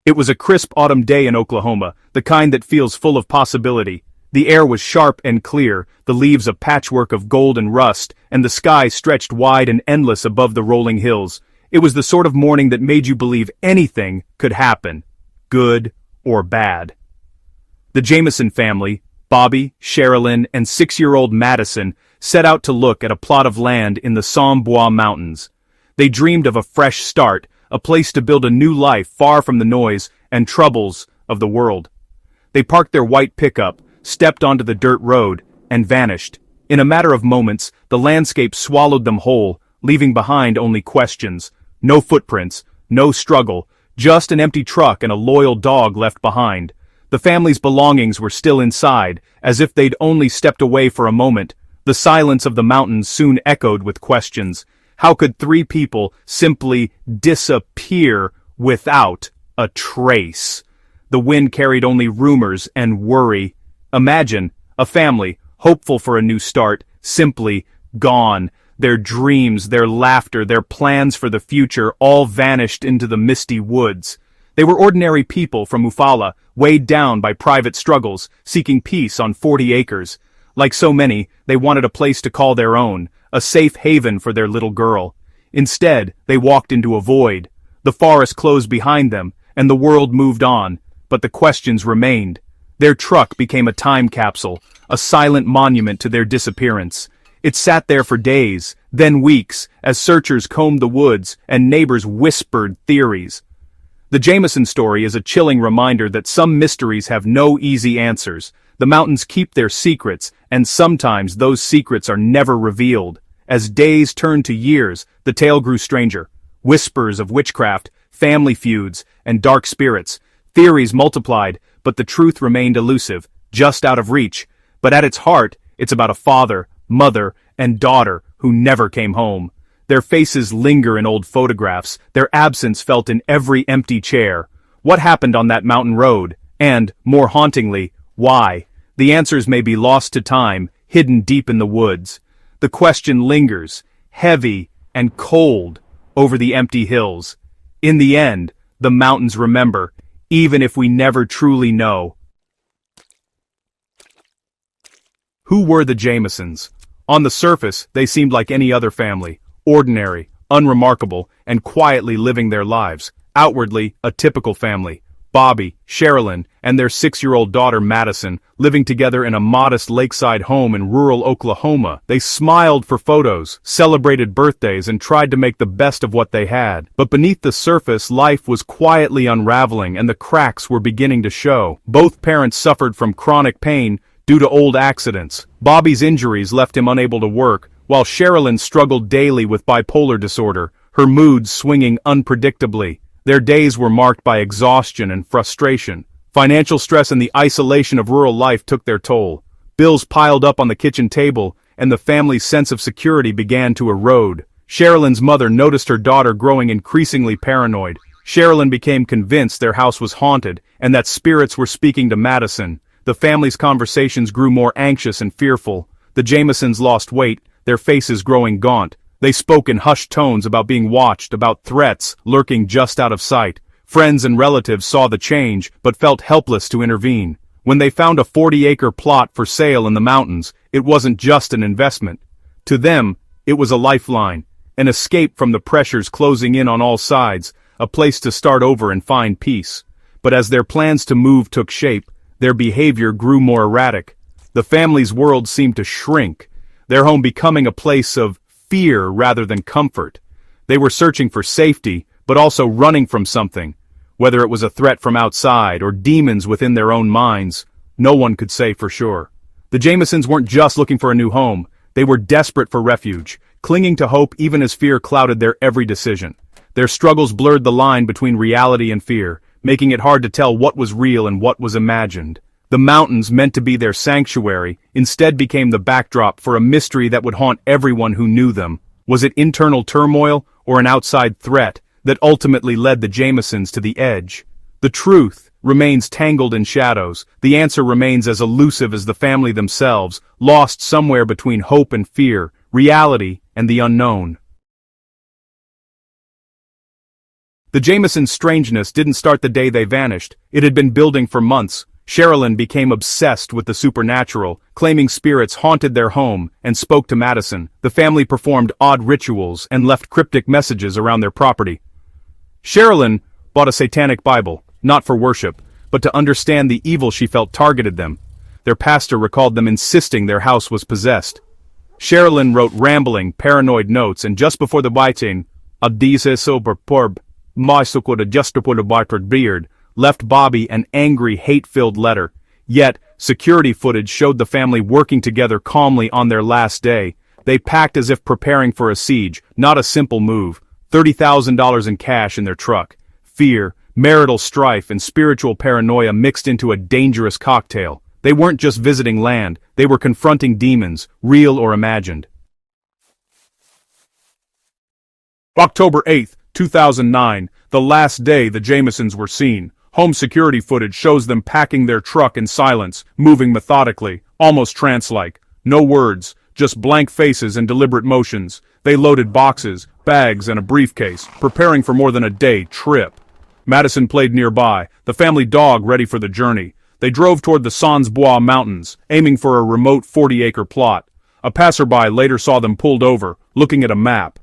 It was a crisp autumn day in Oklahoma, the kind that feels full of possibility. The air was sharp and clear, the leaves a patchwork of gold and rust, and the sky stretched wide and endless above the rolling hills. It was the sort of morning that made you believe anything could happen, good or bad. The Jamison family, Bobby, Sherilynn, and 6-year-old Madyson, set out to look at a plot of land in the Sans Bois Mountains. They dreamed of a fresh start, a place to build a new life far from the noise and troubles of the world. They parked their white pickup, stepped onto the dirt road, and vanished. In a matter of moments, the landscape swallowed them whole, leaving behind only questions. No footprints, no struggle, just an empty truck and a loyal dog left behind. The family's belongings were still inside, as if they'd only stepped away for a moment. The silence of the mountains soon echoed with questions. How could 3 people simply disappear without a trace? The wind carried only rumors and worry. Imagine a family, hopeful for a new start, simply gone. Their dreams, their laughter, their plans for the future all vanished into the misty woods. They were ordinary people from Eufaula, weighed down by private struggles, seeking peace on 40 acres. Like so many, they wanted a place to call their own, a safe haven for their little girl. Instead, they walked into a void. The forest closed behind them, and the world moved on, but the questions remained. Their truck became a time capsule, a silent monument to their disappearance. It sat there for days, then weeks, as searchers combed the woods and neighbors whispered theories. The Jamison story is a chilling reminder that some mysteries have no easy answers. The mountains keep their secrets, and sometimes those secrets are never revealed. As days turned to years, the tale grew stranger. Whispers of witchcraft, family feuds, and dark spirits. Theories multiplied, but the truth remained elusive, just out of reach. But at its heart, it's about a father, mother, and daughter who never came home. Their faces linger in old photographs, their absence felt in every empty chair. What happened on that mountain road? And, more hauntingly, why? The answers may be lost to time, hidden deep in the woods. The question lingers, heavy and cold, over the empty hills. In the end, the mountains remember, even if we never truly know. Who were the Jamisons? On the surface, they seemed like any other family, ordinary, unremarkable, and quietly living their lives. Outwardly, a typical family. Bobby, Sherilynn, and their 6-year-old daughter Madyson, living together in a modest lakeside home in rural Oklahoma. They smiled for photos, celebrated birthdays, and tried to make the best of what they had. But beneath the surface, life was quietly unraveling and the cracks were beginning to show. Both parents suffered from chronic pain due to old accidents. Bobby's injuries left him unable to work, while Sherilynn struggled daily with bipolar disorder, her moods swinging unpredictably. Their days were marked by exhaustion and frustration. Financial stress and the isolation of rural life took their toll. Bills piled up on the kitchen table, and the family's sense of security began to erode. Sherilynn's mother noticed her daughter growing increasingly paranoid. Sherilynn became convinced their house was haunted, and that spirits were speaking to Madyson. The family's conversations grew more anxious and fearful. The Jamisons lost weight, their faces growing gaunt. They spoke in hushed tones about being watched, about threats lurking just out of sight. Friends and relatives saw the change, but felt helpless to intervene. When they found a 40-acre plot for sale in the mountains, it wasn't just an investment. To them, it was a lifeline, an escape from the pressures closing in on all sides, a place to start over and find peace. But as their plans to move took shape, their behavior grew more erratic. The family's world seemed to shrink, their home becoming a place of fear rather than comfort. They were searching for safety, but also running from something. Whether it was a threat from outside or demons within their own minds, no one could say for sure. The Jamisons weren't just looking for a new home, they were desperate for refuge, clinging to hope even as fear clouded their every decision. Their struggles blurred the line between reality and fear, making it hard to tell what was real and what was imagined. The mountains, meant to be their sanctuary, instead became the backdrop for a mystery that would haunt everyone who knew them. Was it internal turmoil or an outside threat that ultimately led the Jamisons to the edge? The truth remains tangled in shadows. The answer remains as elusive as the family themselves, lost somewhere between hope and fear, reality and the unknown. The Jamisons' strangeness didn't start the day they vanished. It had been building for months. Sherilynn became obsessed with the supernatural, claiming spirits haunted their home, and spoke to Madyson. The family performed odd rituals and left cryptic messages around their property. Sherilynn bought a satanic Bible, not for worship, but to understand the evil she felt targeted them. Their pastor recalled them insisting their house was possessed. Sherilynn wrote rambling, paranoid notes, and just before the biting, "Adise sober porb, my sukod adjustable bartred beard," left Bobby an angry, hate-filled letter. Yet, security footage showed the family working together calmly on their last day. They packed as if preparing for a siege, not a simple move. $30,000 in cash in their truck. Fear, marital strife, and spiritual paranoia mixed into a dangerous cocktail. They weren't just visiting land, they were confronting demons, real or imagined. October 8th, 2009, the last day the Jamisons were seen. Home security footage shows them packing their truck in silence, moving methodically, almost trance-like. No words, just blank faces and deliberate motions. They loaded boxes, bags, and a briefcase, preparing for more than a day trip. Madyson played nearby, the family dog ready for the journey. They drove toward the Sans Bois Mountains, aiming for a remote 40-acre plot. A passerby later saw them pulled over, looking at a map.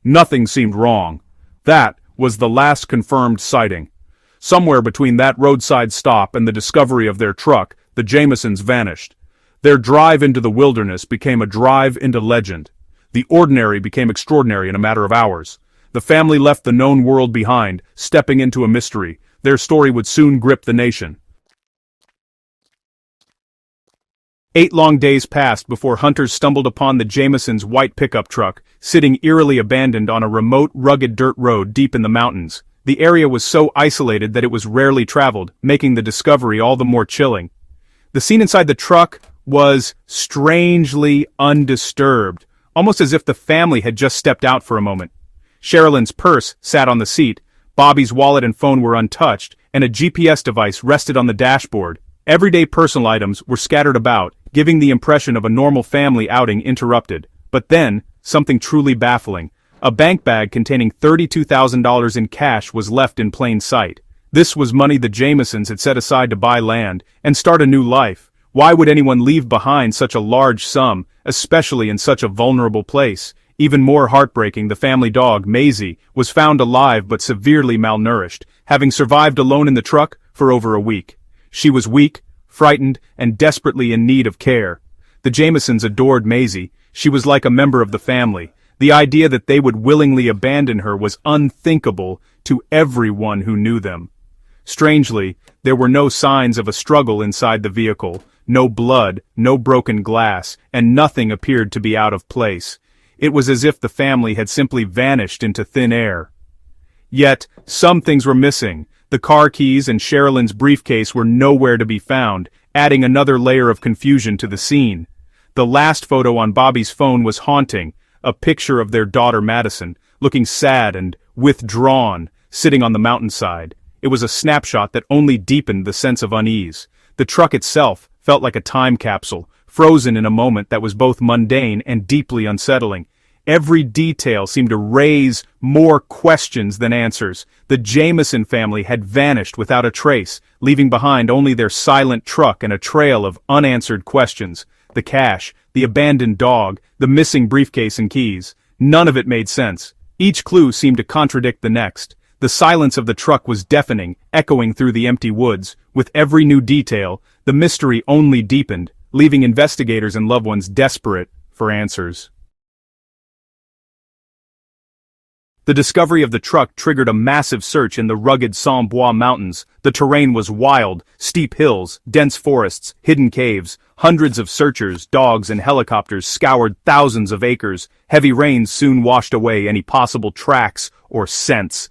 Nothing seemed wrong. That was the last confirmed sighting. Somewhere between that roadside stop and the discovery of their truck, the Jamisons vanished. Their drive into the wilderness became a drive into legend. The ordinary became extraordinary in a matter of hours. The family left the known world behind, stepping into a mystery. Their story would soon grip the nation. 8 long days passed before hunters stumbled upon the Jamisons' white pickup truck, sitting eerily abandoned on a remote, rugged dirt road deep in the mountains. The area was so isolated that it was rarely traveled, making the discovery all the more chilling. The scene inside the truck was strangely undisturbed, almost as if the family had just stepped out for a moment. Sherilynn's purse sat on the seat, Bobby's wallet and phone were untouched, and a GPS device rested on the dashboard. Everyday personal items were scattered about, giving the impression of a normal family outing interrupted. But then, something truly baffling. A bank bag containing $32,000 in cash was left in plain sight. This was money the Jamisons had set aside to buy land and start a new life. Why would anyone leave behind such a large sum, especially in such a vulnerable place? Even more heartbreaking, the family dog, Maisie, was found alive but severely malnourished, having survived alone in the truck for over a week. She was weak, frightened, and desperately in need of care. The Jamisons adored Maisie. She was like a member of the family. The idea that they would willingly abandon her was unthinkable to everyone who knew them. Strangely, there were no signs of a struggle inside the vehicle, no blood, no broken glass, and nothing appeared to be out of place. It was as if the family had simply vanished into thin air. Yet, some things were missing. The car keys and Sherilynn's briefcase were nowhere to be found, adding another layer of confusion to the scene. The last photo on Bobby's phone was haunting, a picture of their daughter Madyson, looking sad and withdrawn, sitting on the mountainside. It was a snapshot that only deepened the sense of unease. The truck itself felt like a time capsule, frozen in a moment that was both mundane and deeply unsettling. Every detail seemed to raise more questions than answers. The Jamison family had vanished without a trace, leaving behind only their silent truck and a trail of unanswered questions. The cash, the abandoned dog, the missing briefcase and keys. None of it made sense. Each clue seemed to contradict the next. The silence of the truck was deafening, echoing through the empty woods. With every new detail, the mystery only deepened, leaving investigators and loved ones desperate for answers. The discovery of the truck triggered a massive search in the rugged Sans Bois Mountains. The terrain was wild, steep hills, dense forests, hidden caves. Hundreds of searchers, dogs, and helicopters scoured thousands of acres. Heavy rains soon washed away any possible tracks or scents.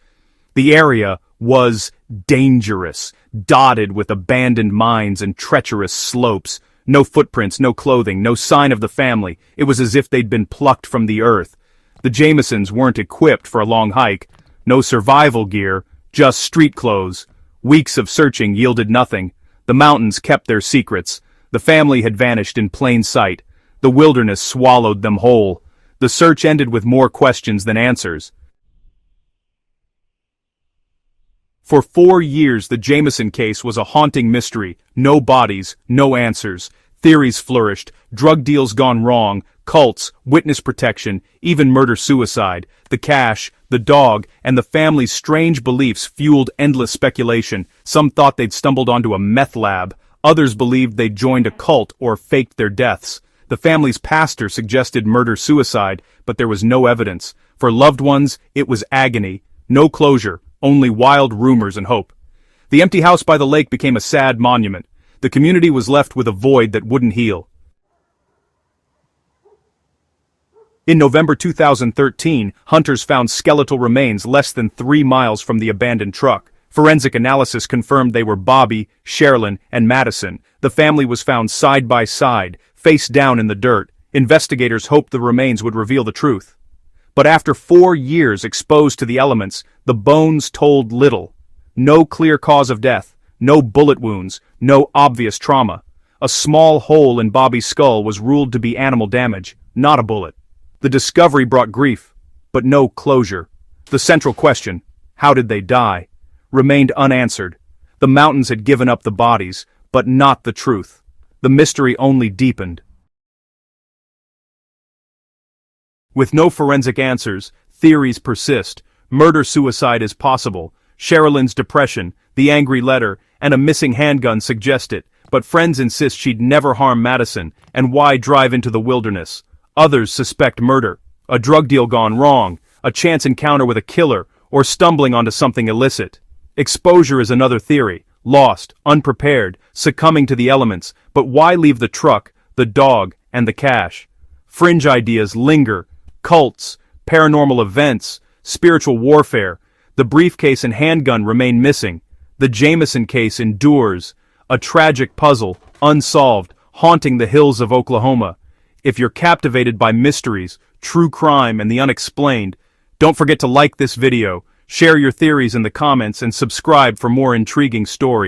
The area was dangerous, dotted with abandoned mines and treacherous slopes. No footprints, no clothing, no sign of the family. It was as if they'd been plucked from the earth. The Jamisons weren't equipped for a long hike. No survival gear, just street clothes. Weeks of searching yielded nothing. The mountains kept their secrets. The family had vanished in plain sight. The wilderness swallowed them whole. The search ended with more questions than answers. For 4 years the Jamison case was a haunting mystery, no bodies, no answers. Theories flourished, drug deals gone wrong, cults, witness protection, even murder-suicide. The cash, the dog, and the family's strange beliefs fueled endless speculation. Some thought they'd stumbled onto a meth lab, others believed they'd joined a cult or faked their deaths. The family's pastor suggested murder-suicide, but there was no evidence. For loved ones, it was agony, no closure, only wild rumors and hope. The empty house by the lake became a sad monument. The community was left with a void that wouldn't heal. In November 2013, hunters found skeletal remains less than 3 miles from the abandoned truck. Forensic analysis confirmed they were Bobby, Sherilynn, and Madyson. The family was found side by side, face down in the dirt. Investigators hoped the remains would reveal the truth. But after 4 years exposed to the elements, the bones told little. No clear cause of death, no bullet wounds, no obvious trauma. A small hole in Bobby's skull was ruled to be animal damage, not a bullet. The discovery brought grief, but no closure. The central question, how did they die, remained unanswered. The mountains had given up the bodies, but not the truth. The mystery only deepened. With no forensic answers, theories persist. Murder-suicide is possible. Sherilynn's depression, the angry letter, and a missing handgun suggest it, but friends insist she'd never harm Madyson, and why drive into the wilderness? Others suspect murder, a drug deal gone wrong, a chance encounter with a killer, or stumbling onto something illicit. Exposure is another theory, lost, unprepared, succumbing to the elements, but why leave the truck, the dog, and the cash? Fringe ideas linger, cults, paranormal events, spiritual warfare. The briefcase and handgun remain missing. The Jamison case endures, a tragic puzzle, unsolved, haunting the hills of Oklahoma. If you're captivated by mysteries, true crime, and the unexplained, don't forget to like this video, share your theories in the comments, and subscribe for more intriguing stories.